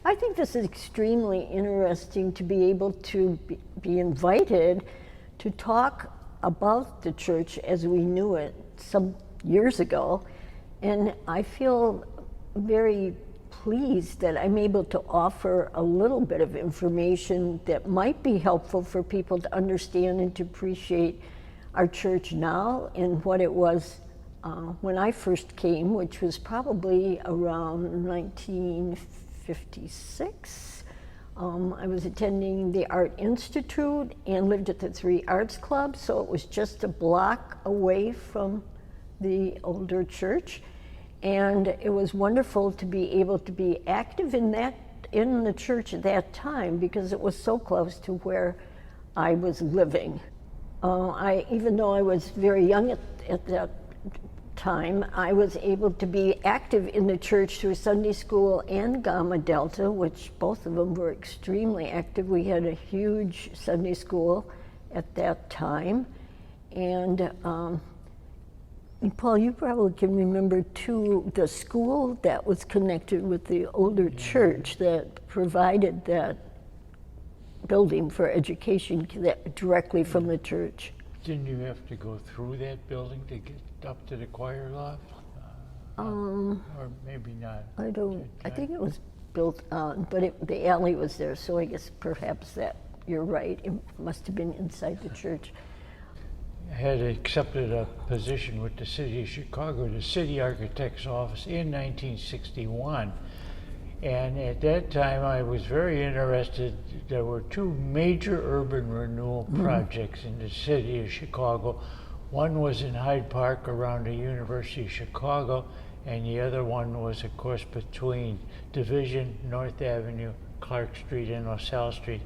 I think this is extremely interesting to be able to be invited to talk about the church as we knew it some years ago. And I feel very pleased that I'm able to offer a little bit of information that might be helpful for people to understand and to appreciate our church now and what it was when I first came, which was probably around 1956. I was attending the Art Institute and lived at the Three Arts Club, so it was just a block away from the older church. And it was wonderful to be able to be active in the church at that time because it was so close to where I was living. Even though I was very young at that time, I was able to be active in the church through Sunday school and Gamma Delta, which both of them were extremely active. We had a huge Sunday school at that time. And Paul, you probably can remember too, the school that was connected with the older church that provided that building for education directly from the church. Didn't you have to go through that building to get up to the choir loft? Or maybe not. I think it was built on, but the alley was there, so I guess perhaps that, you're right, it must have been inside the church. I had accepted a position with the city of Chicago, the city architect's office in 1961. And at that time, I was very interested. There were two major urban renewal projects in the city of Chicago. One was in Hyde Park around the University of Chicago, and the other one was, of course, between Division, North Avenue, Clark Street, and LaSalle Street.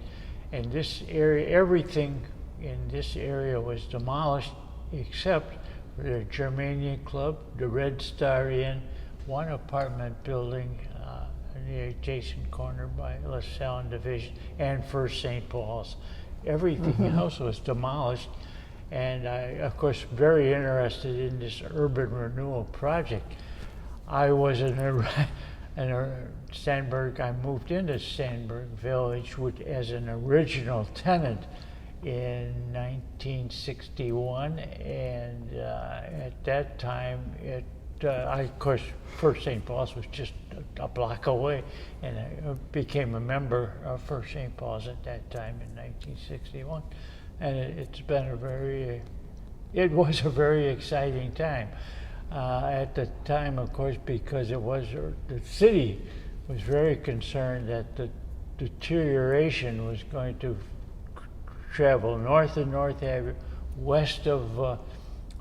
And this area, everything in this area was demolished except for the Germania Club, the Red Star Inn, one apartment building in the adjacent corner by LaSalle and Division, and First St. Paul's. Everything else was demolished, and I, of course, very interested in this urban renewal project. I was in Sandburg. I moved into Sandburg Village as an original tenant in 1961, and at that time, of course, First St. Paul's was just a block away, and I became a member of First St. Paul's at that time in 1961, and it was a very exciting time. At the time, of course, because the city was very concerned that the deterioration was going to travel north of North Avenue, west of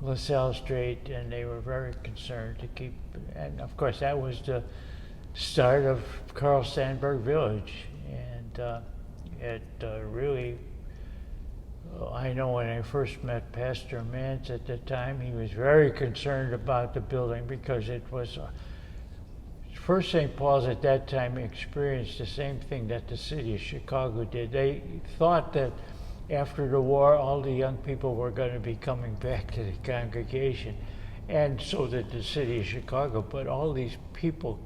LaSalle Street, and they were very concerned to keep, and of course that was the start of Carl Sandburg Village, and it really, I know when I first met Pastor Mance at the time, he was very concerned about the building because it was, First St. Paul's at that time experienced the same thing that the city of Chicago did. They thought that after the war, all the young people were going to be coming back to the congregation, and so did the city of Chicago, but all these people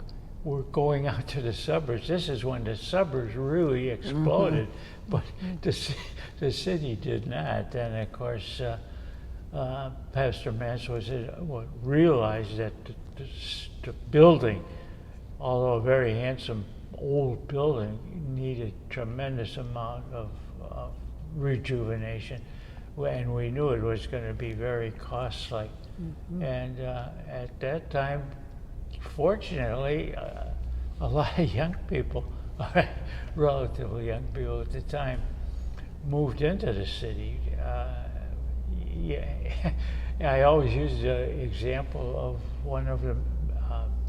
were going out to the suburbs. This is when the suburbs really exploded, but the city did not. And of course, Pastor Mance realized that the building, although a very handsome old building, needed tremendous amount of rejuvenation, and we knew it was going to be very costly. And at that time, fortunately, a lot of young people, relatively young people at the time, moved into the city. I always use the example of one of the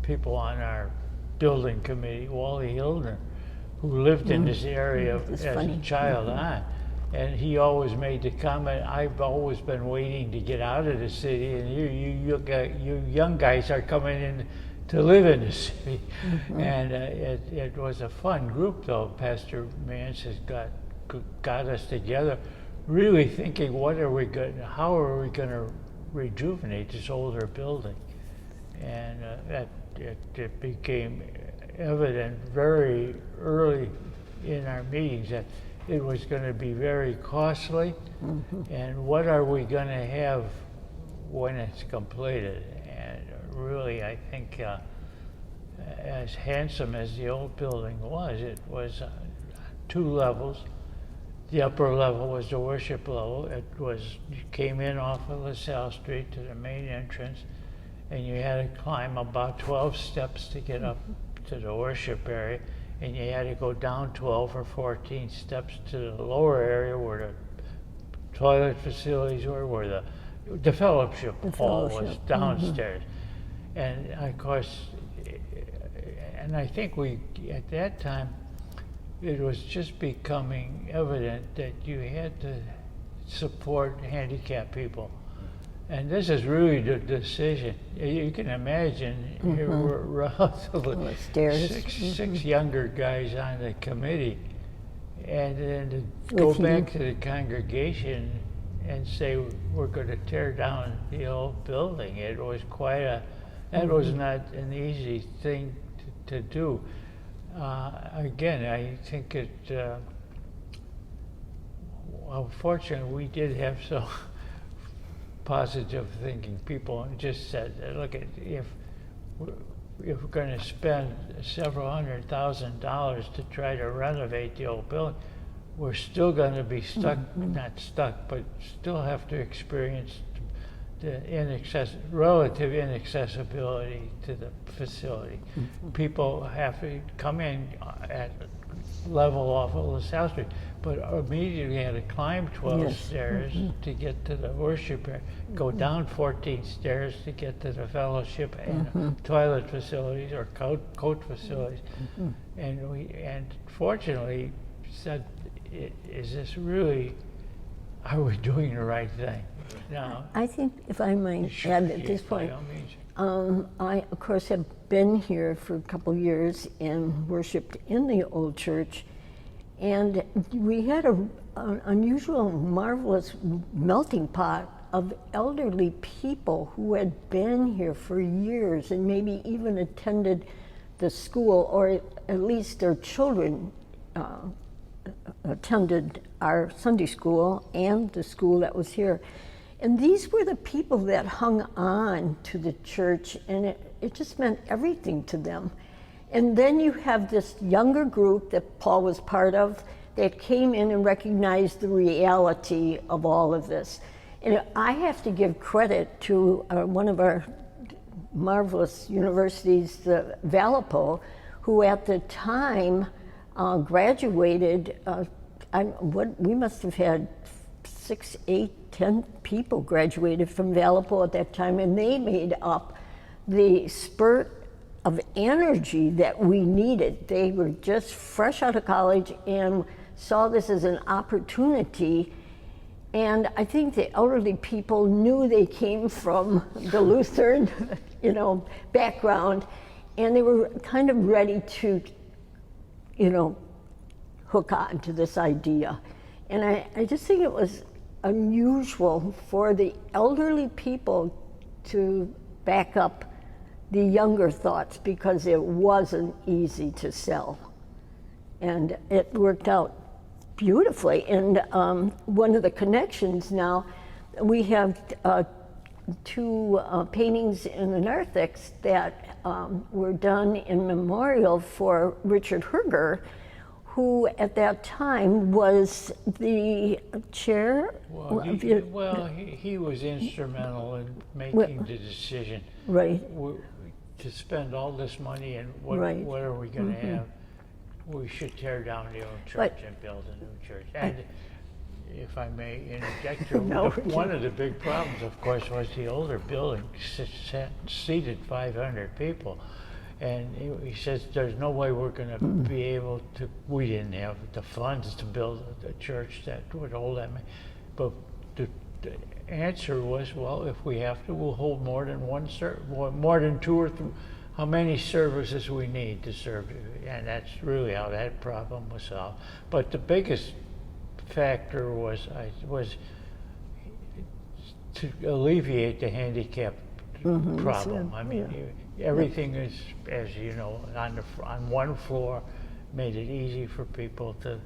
people on our building committee, Wally Hildner, who lived in this area as a child and he always made the comment, I've always been waiting to get out of the city, and you young guys are coming in to live in the city. And it was a fun group, though. Pastor Mance has got us together, really thinking, how are we going to rejuvenate this older building? And it became evident very early in our meetings that it was going to be very costly, and what are we going to have when it's completed? And really, I think as handsome as the old building was, it was 2 levels. The upper level was the worship level. It was, you came in off of LaSalle Street to the main entrance, and you had to climb about 12 steps to get up to the worship area, and you had to go down 12 or 14 steps to the lower area where the toilet facilities were, where the fellowship hall was downstairs. And of course, and I think at that time, it was just becoming evident that you had to support handicapped people. And this is really the decision. You can imagine here were relatively six younger guys on the committee, and then to go back to the congregation and say we're going to tear down the old building. It was quite that was not an easy thing to do. Again, I think unfortunately we did have some positive thinking people just said, look, if we're going to spend several $100,000 to try to renovate the old building, we're still going to be stuck, not stuck, but still have to experience the relative inaccessibility to the facility. People have to come in at level off of LaSalle Street, but immediately had to climb 12 stairs to get to the worship area, go down 14 stairs to get to the fellowship and toilet facilities or coat facilities. And fortunately said, is this really, are we doing the right thing? No. I think, if I might add at this point, I, of course, have been here for a couple of years and worshiped in the old church, and we had an unusual, marvelous melting pot of elderly people who had been here for years and maybe even attended the school, or at least their children attended our Sunday school and the school that was here. And these were the people that hung on to the church, and it just meant everything to them. And then you have this younger group that Paul was part of that came in and recognized the reality of all of this. And I have to give credit to one of our marvelous universities, the Valpo, who at the time graduated, we must have had 6, 8, 10 people graduated from Valpo at that time, and they made up the spurt of energy that we needed. They were just fresh out of college and saw this as an opportunity. And I think the elderly people knew they came from the Lutheran, background, and they were kind of ready to, hook on to this idea. And I just think it was unusual for the elderly people to back up the younger thoughts, because it wasn't easy to sell. And it worked out beautifully. And one of the connections now, we have 2 paintings in the narthex that were done in memorial for Richard Herger, who at that time was the chair. He was instrumental in making the decision. Right. To spend all this money, and what are we going to have? We should tear down the old church and build a new church. And if I may interject, one of the big problems, of course, was the older building seated 500 people. And he says, there's no way we're going to be able to, we didn't have the funds to build a church that would hold that many. But the answer was, well, if we have to, we'll hold more than 2 or 3, how many services we need to serve. And that's really how that problem was solved. But the biggest factor was to alleviate the handicap problem. I mean, everything is, as you know, on one floor, made it easy for people to.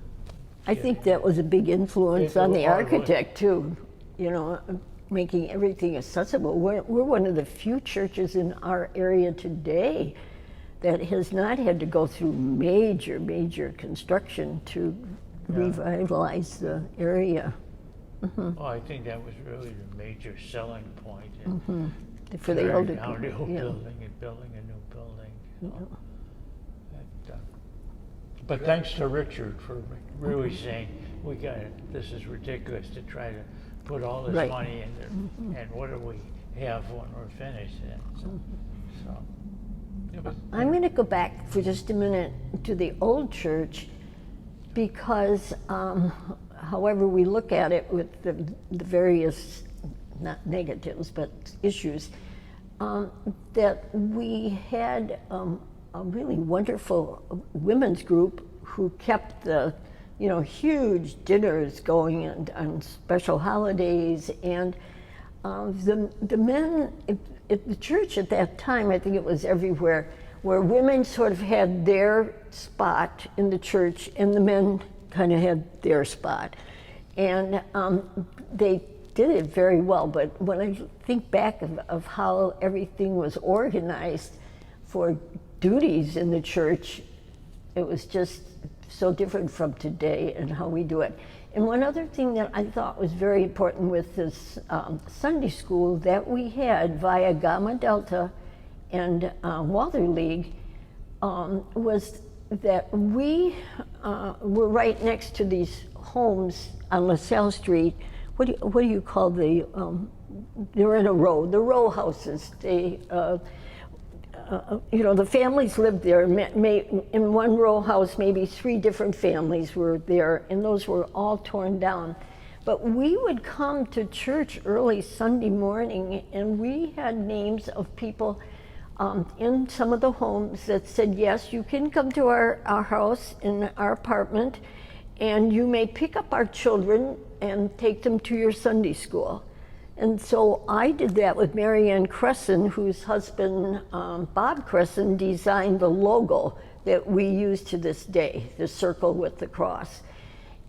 I think that was a big influence on the hardwood. architect too, you know, making everything accessible. We're one of the few churches in our area today that has not had to go through major construction to revitalize the area. Well, I think that was really the major selling point. For the tearing older down the people, old yeah. building and building a new building. You know. But thanks to Richard for really saying, we got it, this is ridiculous to try to put all this Right. money in there, and what do we have when we're finished? And so it was, I'm going to go back for just a minute to the old church because, however we look at it with the various, not negatives, but issues, that we had a really wonderful women's group who kept the, you know, huge dinners going on special holidays, and the men at the church at that time, I think it was everywhere, where women sort of had their spot in the church and the men kind of had their spot. And they did it very well, but when I think back of how everything was organized for duties in the church, it was just so different from today and how we do it. And one other thing that I thought was very important with this Sunday school that we had via Gamma Delta and Walther League was that we were right next to these homes on LaSalle Street. What do you call the? They're in a row. The row houses. They. You know, the families lived there. In one row house, maybe 3 different families were there, and those were all torn down. But we would come to church early Sunday morning, and we had names of people in some of the homes that said, yes, you can come to our house in our apartment, and you may pick up our children and take them to your Sunday school. And so I did that with Mary Ann Cresson, whose husband, Bob Cresson, designed the logo that we use to this day, the circle with the cross.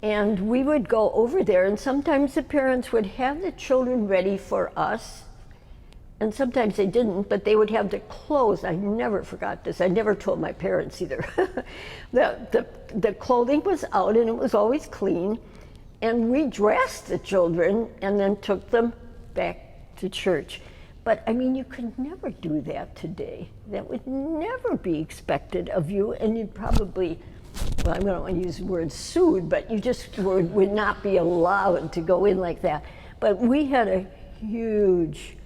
And we would go over there, and sometimes the parents would have the children ready for us, and sometimes they didn't, but they would have the clothes. I never forgot this. I never told my parents either. The clothing was out, and it was always clean, and we dressed the children and then took them back to church. But I mean, you could never do that today. That would never be expected of you, and you'd probably, well, I don't want to use the word sued, but you just would not be allowed to go in like that. But we had a huge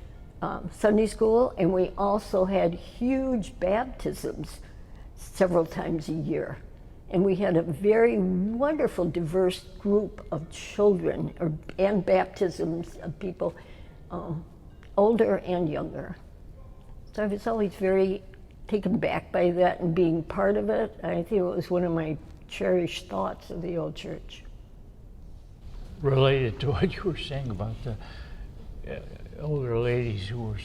Sunday school, and we also had huge baptisms several times a year. And we had a very wonderful, diverse group of children and baptisms of people older and younger. So I was always very taken back by that and being part of it. I think it was one of my cherished thoughts of the old church. related to what you were saying about the older ladies who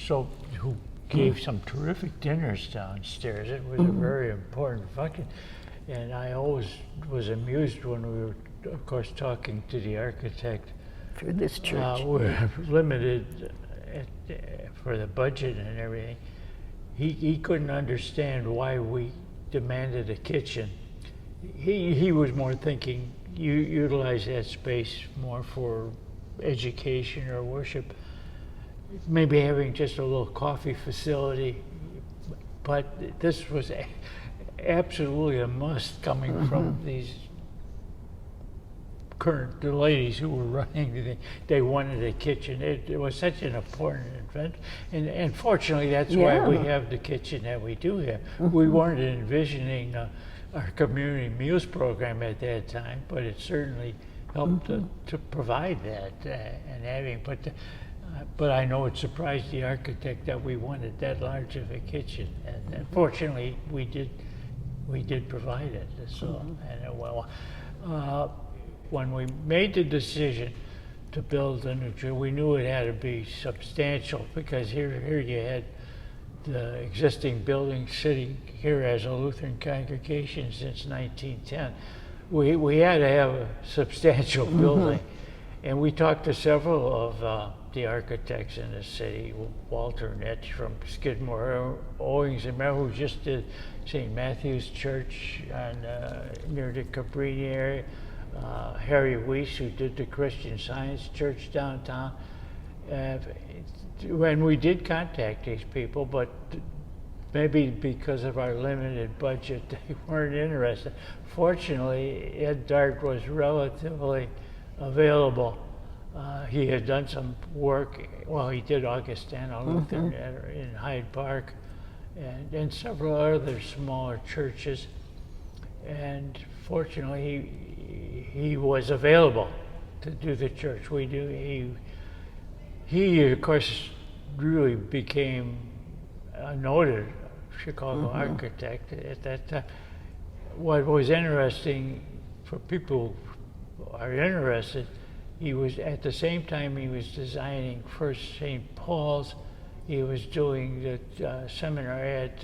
gave some terrific dinners downstairs. It was a very important function. And I always was amused when we were, of course, talking to the architect. For this church. We're limited for the budget and everything. He couldn't understand why we demanded a kitchen. He was more thinking you utilize that space more for education or worship, maybe having just a little coffee facility. But this was absolutely a must coming from these the ladies who were running. They wanted a kitchen. It was such an important event, and fortunately that's why we have the kitchen that we do have. We weren't envisioning our community meals program at that time, but it certainly helped to provide that and having. But I know it surprised the architect that we wanted that large of a kitchen, and fortunately we did provide it. So when we made the decision to build a new church, we knew it had to be substantial, because here you had the existing building sitting here as a Lutheran congregation since 1910. We had to have a substantial building. And we talked to several of the architects in the city, Walter Nitsch from Skidmore, Owings and Merrill, who just did St. Matthew's Church near the Cabrini area, Harry Weiss, who did the Christian Science Church downtown. When we did contact these people, but maybe because of our limited budget, they weren't interested. Fortunately, Ed Dart was relatively available. He had done some work, well, he did Augustana Lutheran in Hyde Park and several other smaller churches. And fortunately, he was available to do the church. He of course, really became a noted Chicago architect at that time. What was interesting for people who are interested, he was, at the same time he was designing first St. Paul's, he was doing the seminary at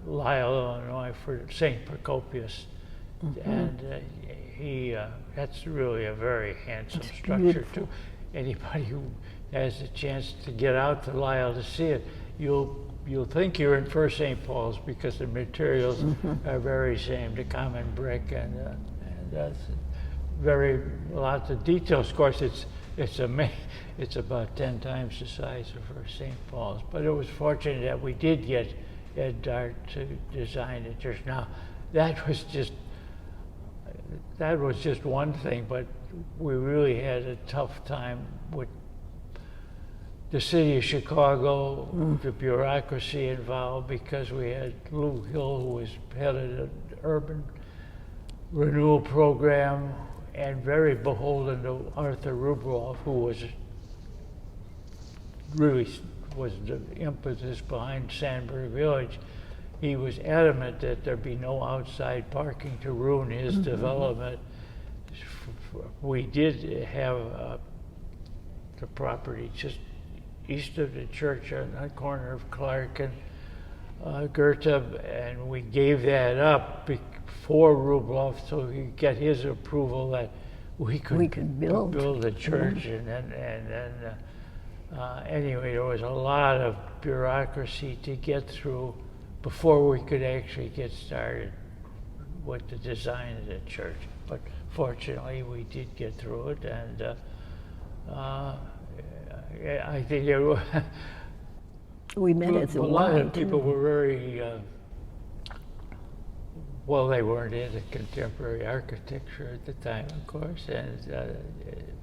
Lisle, Illinois for St. Procopius. And that's really a very handsome structure beautiful. too. Anybody who has the chance to get out to Lisle to see it, you'll think you're in First St. Paul's because the materials are very same, the common brick and that's very lots of details. Of course, it's about 10 times the size of First St. Paul's. But it was fortunate that we did get Ed Dart to design the church. Now, that was just one thing, but we really had a tough time with the city of Chicago, the bureaucracy involved, because we had Lou Hill, who was head of the urban renewal program, and very beholden to Arthur Rubroff, who was the impetus behind Sandburg Village. He was adamant that there be no outside parking to ruin his development. We did have the property just east of the church on the corner of Clark and Goethe, and we gave that up for Rubloff so he could get his approval that we could build a church. And then anyway, there was a lot of bureaucracy to get through before we could actually get started with the design of the church. But fortunately, we did get through it, and I think we met at the a lot of people were very well, they weren't into contemporary architecture at the time, of course,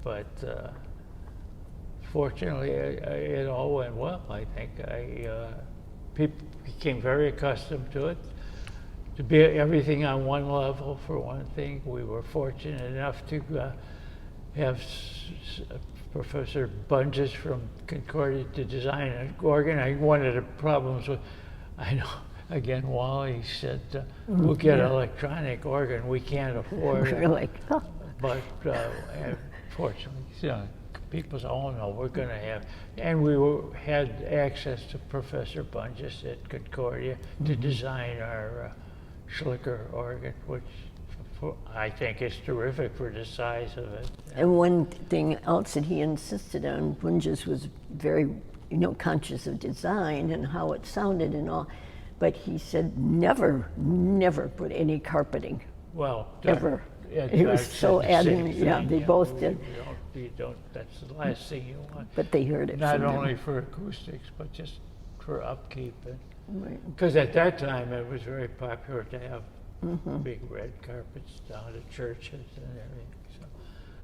but fortunately, it all went well. I think people became very accustomed to it. To be everything on one level, for one thing. We were fortunate enough to have Professor Bunges from Concordia to design an organ. One of the problems with, I know, again, Wally said, we'll get an electronic organ. We can't afford it. Really? But fortunately, people said, oh no, we're going to have, and we had access to Professor Bunges at Concordia to design our Schlicker organ, which I think is terrific for the size of it. And one thing else that he insisted on, Bunges was very, conscious of design and how it sounded and all, but he said never put any carpeting. Well, ever. He was so adamant. Yeah, they both did. You don't. That's the last thing you want. But they heard it. Not from only them. for acoustics, but just for upkeep. Right. Because at that time it was very popular to have big red carpets down at churches and everything.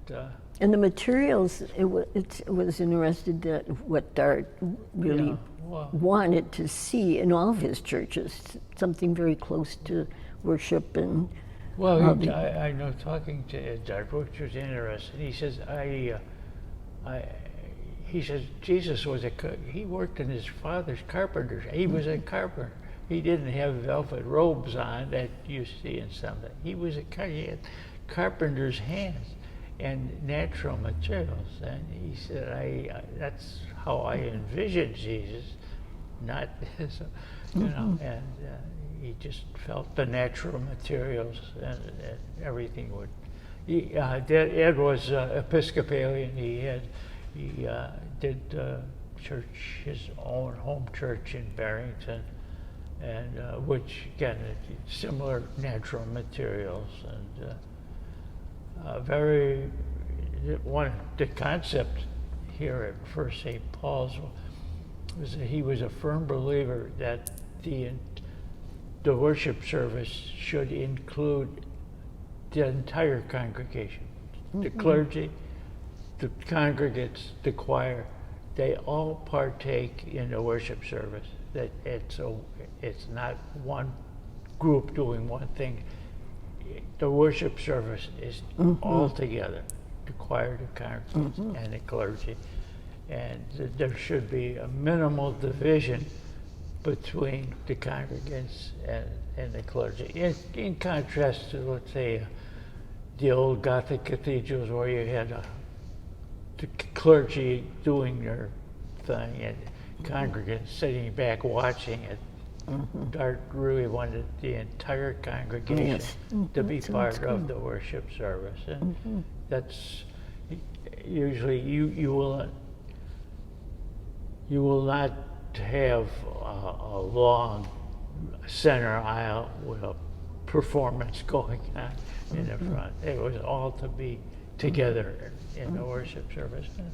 So, and the materials, it was interested that what Dart really wanted to see in all of his churches, something very close to worship and. Well, I know talking to Ed Dart, which was interesting. He says, he says Jesus was he worked in his father's carpenter. He was a carpenter. He didn't have velvet robes on that you see in some. He had carpenter's hands and natural materials. And he said, that's how I envisioned Jesus. not, so, you know, and he just felt the natural materials and everything would. Ed was Episcopalian. He did church, his own home church in Barrington, and which again, similar natural materials and the concept here at First St. Paul's was that he was a firm believer that the worship service should include the entire congregation, the clergy, the congregants, the choir. They all partake in the worship service. That it's not one group doing one thing. The worship service is all together, the choir, the congregants, and the clergy. And there should be a minimal division between the congregants and the clergy. In contrast to, let's say, the old Gothic cathedrals where you had the clergy doing their thing and congregants sitting back watching it. Dart really wanted the entire congregation to be part of the worship service, and that's usually you will not have a long center aisle with a performance going on in the front. It was all to be together in the worship service. And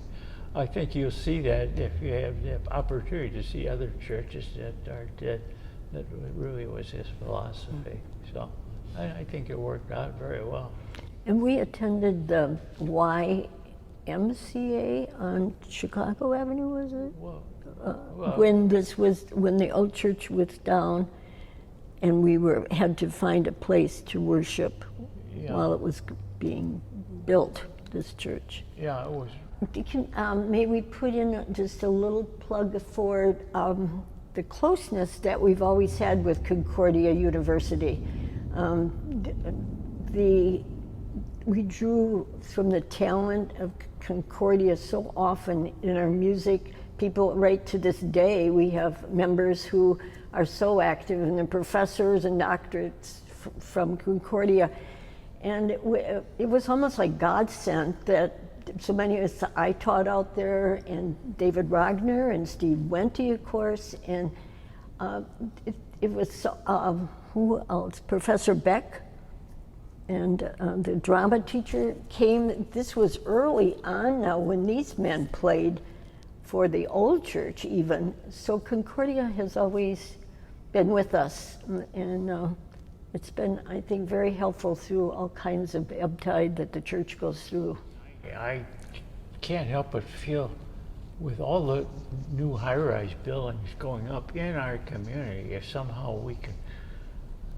I think you'll see that if you have the opportunity to see other churches that Dart did. That really was his philosophy. So I think it worked out very well. And we attended the YMCA on Chicago Avenue, was it? When the old church was down, and we had to find a place to worship while it was being built. This church. Yeah, it was. May we put in just a little plug for the closeness that we've always had with Concordia University. We drew from the talent of Concordia so often in our music. People, right to this day, we have members who are so active, and the professors and doctorates from Concordia. And it was almost like God sent that so many of us, I taught out there, and David Rogner and Steve Wente, of course, and it was, who else? Professor Beck, and the drama teacher came. This was early on now when these men played for the old church even. So Concordia has always been with us, and it's been, I think, very helpful through all kinds of ebb tide that the church goes through. I can't help but feel with all the new high-rise buildings going up in our community, if somehow we can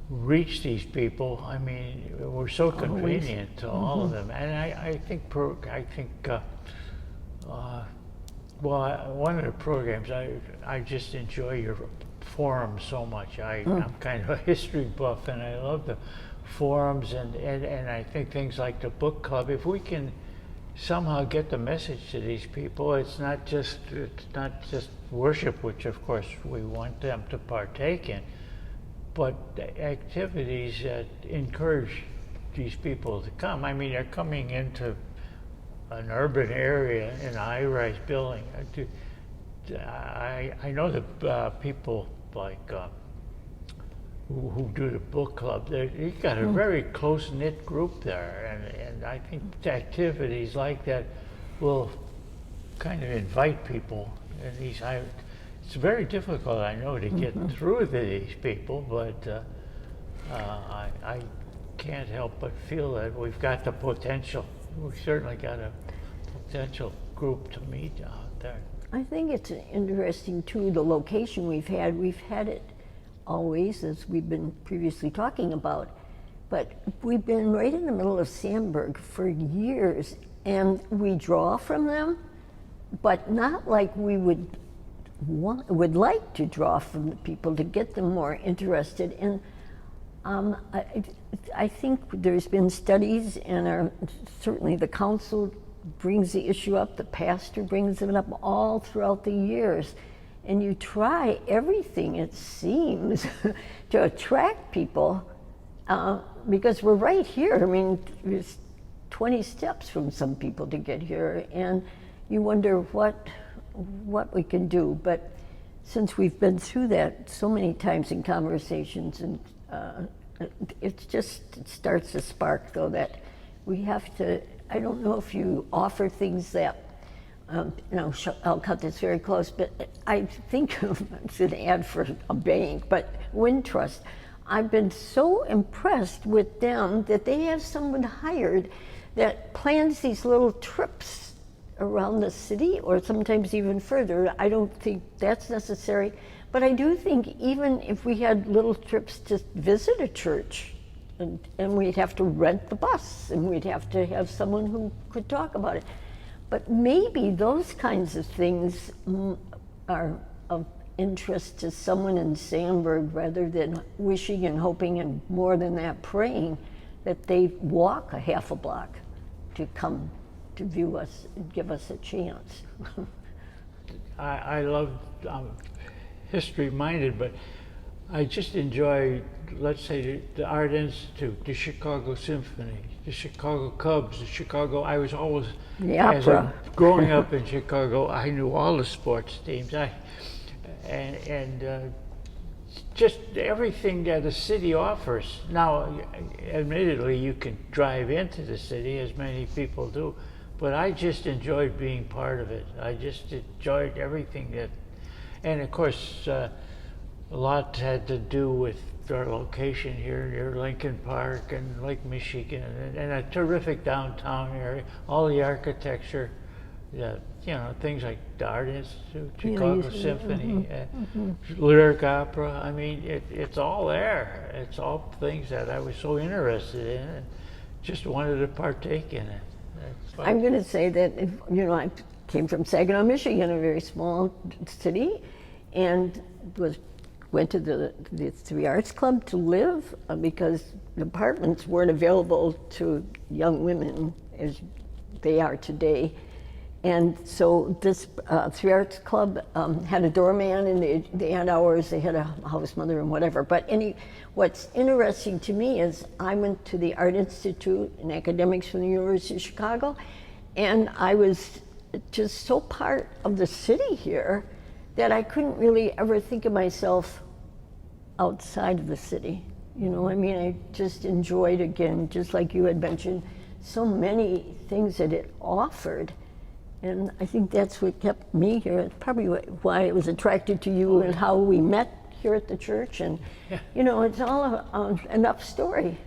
reach these people. I mean, we're so convenient to all of them, and I think one of the programs, I just enjoy your forums so much. I'm kind of a history buff, and I love the forums, and I think things like the book club, if we can somehow get the message to these people, it's not just worship, which of course we want them to partake in, but activities that encourage these people to come. I mean, they're coming into an urban area in a high-rise building. I know that people like who do the book club, you've got a very close-knit group there, and I think activities like that will kind of invite people. And it's very difficult, I know, to get through to these people, but I can't help but feel that we've got the potential. We've certainly got a potential group to meet out there. I think it's interesting too, the location we've had. We've had it always, as we've been previously talking about, but we've been right in the middle of Sandburg for years, and we draw from them, but not like we would like to draw from the people to get them more interested. And I think there's been studies, and certainly the council brings the issue up, the pastor brings it up all throughout the years. and you try everything, it seems, to attract people, because we're right here. I mean, it's 20 steps from some people to get here, and you wonder what we can do. But since we've been through that so many times in conversations, and it starts to spark, though, that we have to, I don't know if you offer things that, I'll cut this very close, but I think it's an ad for a bank, but Wintrust, I've been so impressed with them that they have someone hired that plans these little trips around the city, or sometimes even further. I don't think that's necessary, but I do think even if we had little trips to visit a church, and we'd have to rent the bus, and we'd have to have someone who could talk about it. But maybe those kinds of things are of interest to someone in Sandburg, rather than wishing and hoping, and more than that, praying that they walk a half a block to come to view us and give us a chance. I love history-minded, but I just enjoy, let's say, the Art Institute, the Chicago Symphony, the Chicago Cubs, the Chicago. I was always, the opera. Growing up in Chicago, I knew all the sports teams. Just everything that the city offers. Now, admittedly, you can drive into the city, as many people do, but I just enjoyed being part of it. I just enjoyed everything that, and of course, a lot had to do with our location here near Lincoln Park and Lake Michigan, and a terrific downtown area, all the architecture, things like the Art Institute, Chicago Symphony, lyric opera. I mean, it's all there. It's all things that I was so interested in and just wanted to partake in it. I'm going to say that, I came from Saginaw, Michigan, a very small city, and went to the Three Arts Club to live, because the apartments weren't available to young women as they are today. And so this Three Arts Club had a doorman, and they had hours, they had a house mother and whatever. But what's interesting to me is I went to the Art Institute in academics from the University of Chicago, and I was just so part of the city here that I couldn't really ever think of myself outside of the city. I just enjoyed, again, just like you had mentioned, so many things that it offered. And I think that's what kept me here. It's probably why I was attracted to you and how we met here at the church. And, it's all enough story.